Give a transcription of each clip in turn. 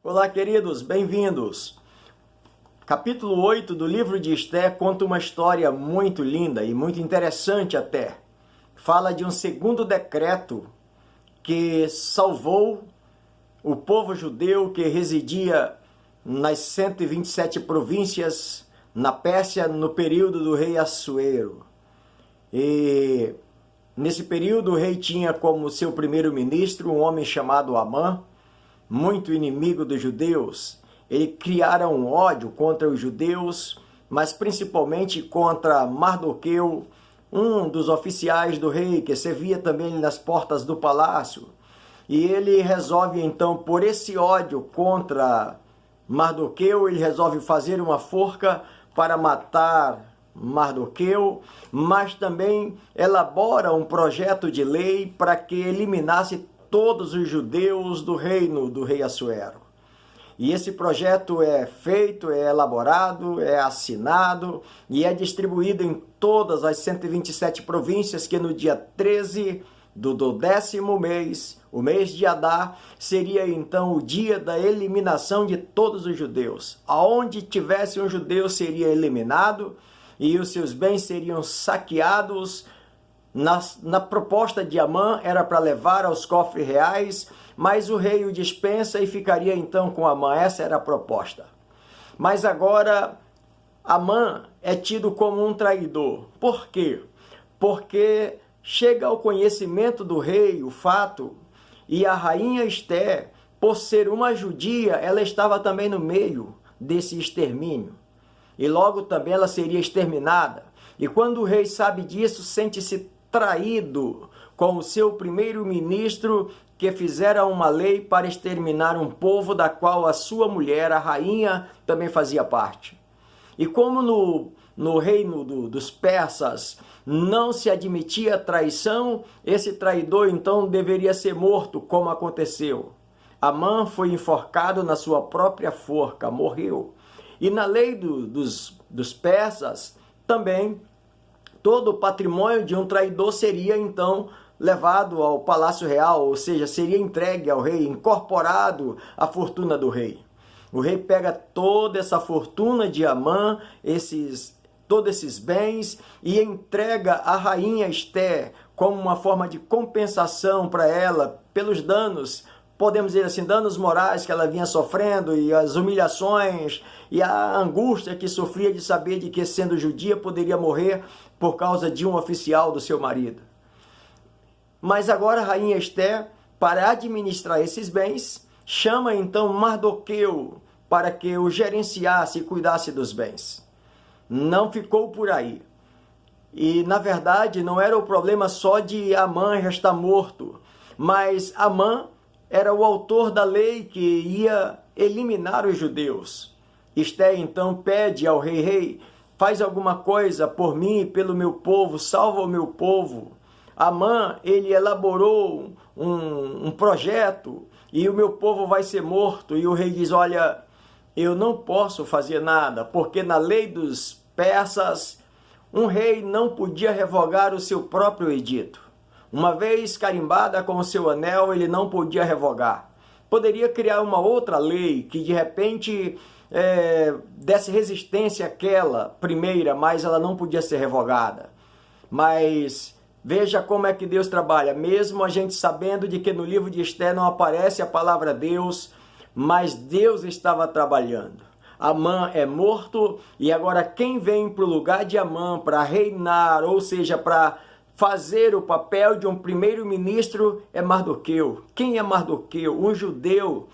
Olá, queridos, bem-vindos. Capítulo 8 do livro de Esté conta uma história muito linda e muito interessante até. Fala de um segundo decreto que salvou o povo judeu que residia nas 127 províncias na Pérsia no período do rei Assuero. E nesse período o rei tinha como seu primeiro-ministro um homem chamado Amã, muito inimigo dos judeus. Ele criara um ódio contra os judeus, mas principalmente contra Mardoqueu, um dos oficiais do rei, que servia também nas portas do palácio. E ele resolve então, por esse ódio contra Mardoqueu, ele resolve fazer uma forca para matar Mardoqueu, mas também elabora um projeto de lei para que eliminasse todos os judeus do reino do rei Assuero. E esse projeto é feito, é elaborado, é assinado e é distribuído em todas as 127 províncias, que no dia 13 do 10º mês, o mês de Adar, seria então o dia da eliminação de todos os judeus. Aonde tivesse um judeu seria eliminado e os seus bens seriam saqueados. Na proposta de Amã era para levar aos cofres reais, mas o rei o dispensa e ficaria então com Amã. Essa era a proposta. Mas agora Amã é tido como um traidor. Por quê? Porque chega ao conhecimento do rei o fato, e a rainha Esté, por ser uma judia, ela estava também no meio desse extermínio. E logo também ela seria exterminada. E quando o rei sabe disso, sente-se traído com o seu primeiro-ministro, que fizera uma lei para exterminar um povo da qual a sua mulher, a rainha, também fazia parte. E como no reino dos persas não se admitia traição, esse traidor então deveria ser morto, como aconteceu. Amã foi enforcado na sua própria forca, morreu. E na lei dos persas também, todo o patrimônio de um traidor seria então levado ao palácio real, ou seja, seria entregue ao rei, incorporado à fortuna do rei. O rei pega toda essa fortuna de Amã, todos esses bens, e entrega à rainha Esté como uma forma de compensação para ela pelos danos, podemos dizer assim, danos morais que ela vinha sofrendo, e as humilhações e a angústia que sofria de saber de que, sendo judia, poderia morrer por causa de um oficial do seu marido. Mas agora a rainha Esté, para administrar esses bens, chama então Mardoqueu para que o gerenciasse e cuidasse dos bens. Não ficou por aí. E, na verdade, não era o problema só de Amã já estar morto, mas Amã era o autor da lei que ia eliminar os judeus. Esté então pede ao rei, faz alguma coisa por mim e pelo meu povo, salva o meu povo. Amã, ele elaborou um projeto e o meu povo vai ser morto. E o rei diz, olha, eu não posso fazer nada, porque na lei dos persas, um rei não podia revogar o seu próprio edito. Uma vez carimbada com o seu anel, ele não podia revogar. Poderia criar uma outra lei que de repente desse resistência àquela primeira, mas ela não podia ser revogada. Mas veja como é que Deus trabalha, mesmo a gente sabendo de que no livro de Esté não aparece a palavra Deus, mas Deus estava trabalhando. Amã é morto e agora quem vem para o lugar de Amã para reinar, ou seja, para fazer o papel de um primeiro-ministro, é Mardoqueu. Quem é Mardoqueu? Um judeu,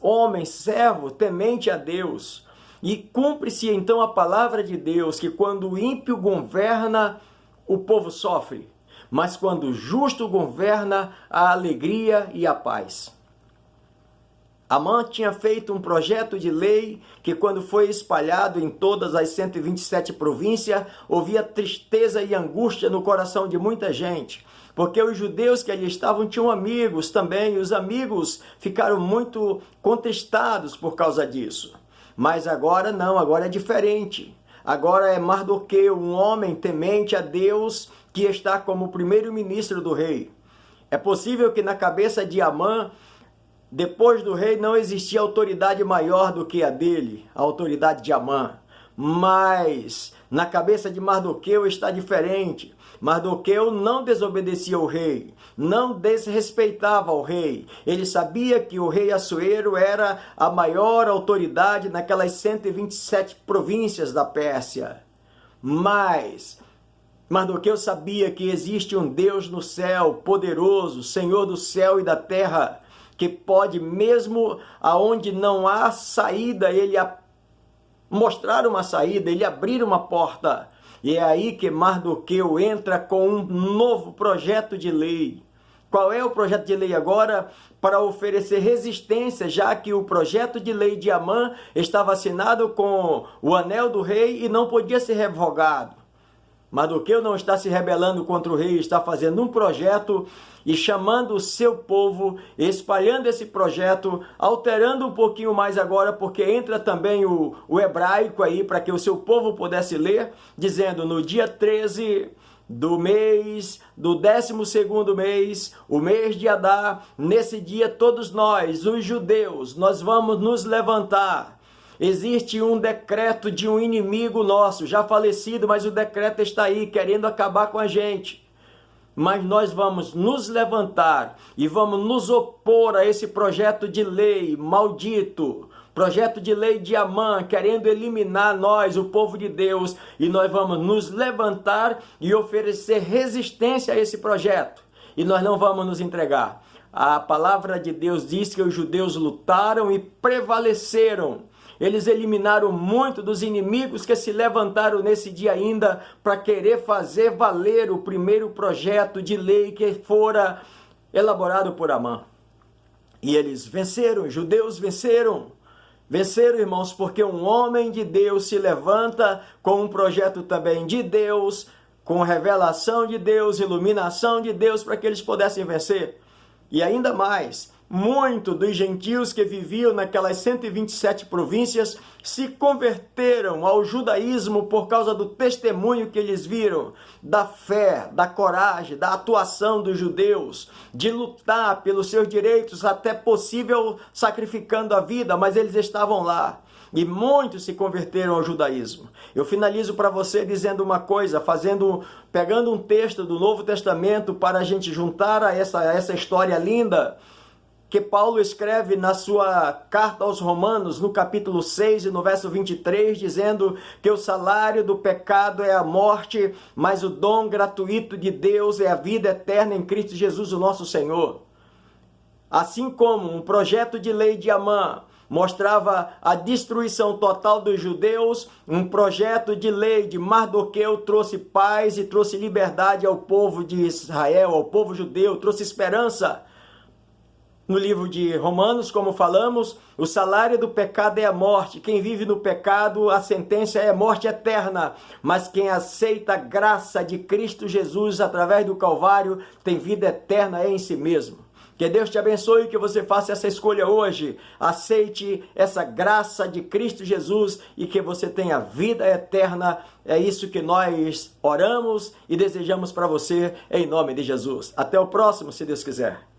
homem, servo, temente a Deus. E cumpre-se então a palavra de Deus, que quando o ímpio governa, o povo sofre. Mas quando o justo governa, a alegria e a paz. Amã tinha feito um projeto de lei que, quando foi espalhado em todas as 127 províncias, havia tristeza e angústia no coração de muita gente, porque os judeus que ali estavam tinham amigos também, e os amigos ficaram muito contristados por causa disso. Mas agora não, agora é diferente. Agora é Mardoqueu, um homem temente a Deus, que está como primeiro-ministro do rei. É possível que na cabeça de Amã Depois do rei não existia autoridade maior do que a dele, a autoridade de Amã. Mas na cabeça de Mardoqueu está diferente. Mardoqueu não desobedecia ao rei, não desrespeitava o rei. Ele sabia que o rei Assuero era a maior autoridade naquelas 127 províncias da Pérsia. Mas Mardoqueu sabia que existe um Deus no céu, poderoso, Senhor do céu e da terra, que pode, mesmo aonde não há saída, ele mostrar uma saída, ele abrir uma porta. E é aí que Mardoqueu entra com um novo projeto de lei. Qual é o projeto de lei agora? Para oferecer resistência, já que o projeto de lei de Amã estava assinado com o anel do rei e não podia ser revogado. Mardoqueu não está se rebelando contra o rei, está fazendo um projeto e chamando o seu povo, espalhando esse projeto, alterando um pouquinho mais agora, porque entra também o hebraico aí, para que o seu povo pudesse ler, dizendo: no dia 13 do mês, do 12º mês, o mês de Adar, nesse dia todos nós, os judeus, nós vamos nos levantar. Existe um decreto de um inimigo nosso, já falecido, mas o decreto está aí, querendo acabar com a gente. Mas nós vamos nos levantar e vamos nos opor a esse projeto de lei maldito, projeto de lei de Amã, querendo eliminar nós, o povo de Deus, e nós vamos nos levantar e oferecer resistência a esse projeto, e nós não vamos nos entregar. A palavra de Deus diz que os judeus lutaram e prevaleceram. Eles eliminaram muito dos inimigos que se levantaram nesse dia ainda para querer fazer valer o primeiro projeto de lei que fora elaborado por Amã. E eles venceram, os judeus venceram. Venceram, irmãos, porque um homem de Deus se levanta com um projeto também de Deus, com revelação de Deus, iluminação de Deus, para que eles pudessem vencer. E ainda mais, muitos dos gentios que viviam naquelas 127 províncias se converteram ao judaísmo por causa do testemunho que eles viram, da fé, da coragem, da atuação dos judeus, de lutar pelos seus direitos, até possível sacrificando a vida, mas eles estavam lá. E muitos se converteram ao judaísmo. Eu finalizo para você dizendo uma coisa, pegando um texto do Novo Testamento para a gente juntar a essa história linda, que Paulo escreve na sua carta aos Romanos, no capítulo 6 e no verso 23, dizendo que o salário do pecado é a morte, mas o dom gratuito de Deus é a vida eterna em Cristo Jesus, o nosso Senhor. Assim como um projeto de lei de Amã mostrava a destruição total dos judeus, um projeto de lei de Mardoqueu trouxe paz e trouxe liberdade ao povo de Israel, ao povo judeu, trouxe esperança. No livro de Romanos, como falamos, o salário do pecado é a morte. Quem vive no pecado, a sentença é morte eterna. Mas quem aceita a graça de Cristo Jesus através do Calvário, tem vida eterna em si mesmo. Que Deus te abençoe e que você faça essa escolha hoje. Aceite essa graça de Cristo Jesus e que você tenha vida eterna. É isso que nós oramos e desejamos para você em nome de Jesus. Até o próximo, se Deus quiser.